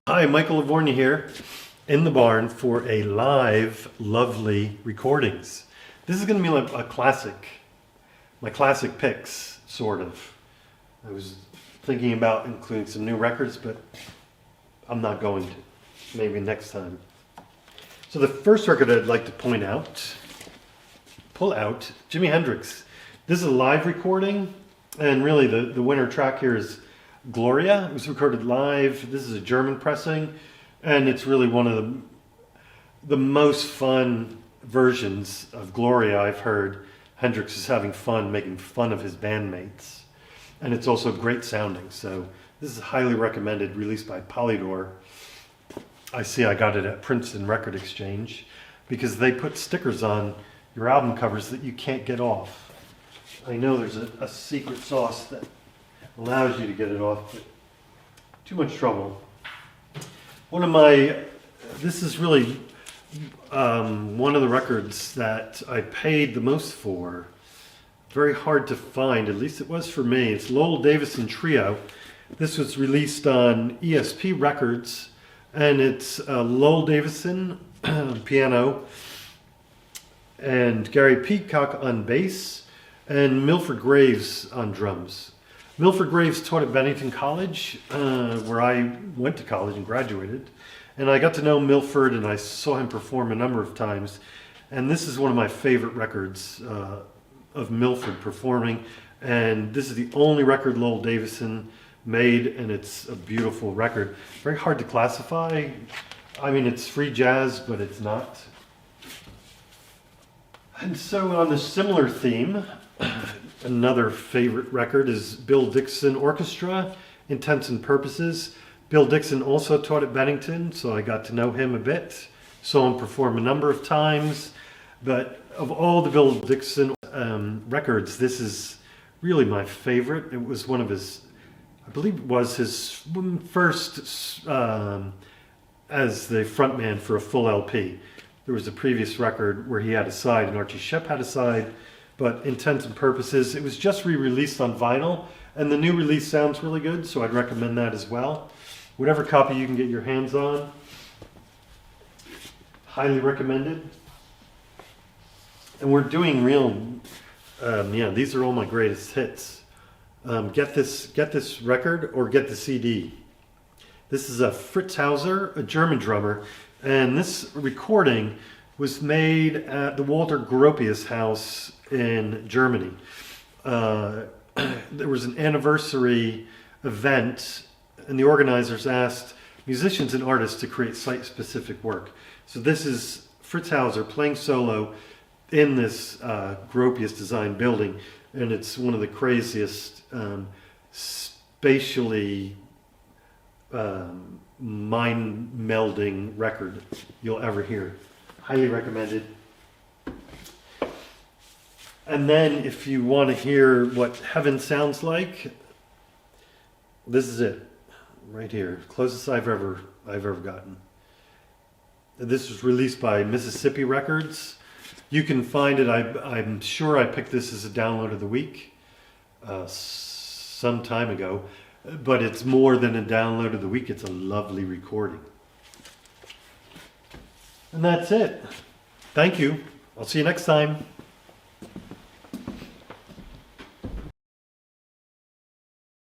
Hi, Michael Lavorgna here in the barn for a live, lovely recordings. This is going to be like a classic, my classic picks, sort of. I was thinking about including some new records, but I'm not going to. Maybe next time. So the first record I'd like to pull out, Jimi Hendrix. This is a live recording, and really the winner track here is Gloria. It was recorded live. This is a German pressing, and it's really one of the most fun versions of Gloria I've heard. Hendrix is having fun making fun of his bandmates, and it's also great sounding. So this is highly recommended, released by Polydor. I see I got it at Princeton Record Exchange because they put stickers on your album covers that you can't get off. I know there's a secret sauce that allows you to get it off, but too much trouble. This is really one of the records that I paid the most for. Very hard to find, at least it was for me. It's Lowell Davison Trio. This was released on ESP Records, and it's Lowell Davison piano, and Gary Peacock on bass, and Milford Graves on drums. Milford Graves taught at Bennington College, where I went to college and graduated. And I got to know Milford, and I saw him perform a number of times. And this is one of my favorite records of Milford performing. And this is the only record Lowell Davison made, and it's a beautiful record. Very hard to classify. I mean, it's free jazz, but it's not. And so on a similar theme, another favorite record is Bill Dixon Orchestra, Intents and Purposes. Bill Dixon also taught at Bennington, so I got to know him a bit. Saw him perform a number of times. But of all the Bill Dixon records, this is really my favorite. It was one of his, I believe it was his first as the frontman for a full LP. There was a previous record where he had a side and Archie Shepp had a side, but Intents and Purposes, it was just re-released on vinyl, and the new release sounds really good, so I'd recommend that as well. Whatever copy you can get your hands on, highly recommended. And we're doing these are all my greatest hits. Get this record or get the CD. This is a Fritz Hauser, a German drummer, and this recording was made at the Walter Gropius house in Germany. There was an anniversary event, and the organizers asked musicians and artists to create site-specific work. So this is Fritz Hauser playing solo in this Gropius design building, and it's one of the craziest spatially mind-melding record you'll ever hear. Highly recommended. And then if you want to hear what heaven sounds like, this is it right here. Closest I've ever gotten. This was released by Mississippi Records. You can find it. I'm sure I picked this as a download of the week some time ago, but it's more than a download of the week. It's a lovely recording. And that's it. Thank you. I'll see you next time.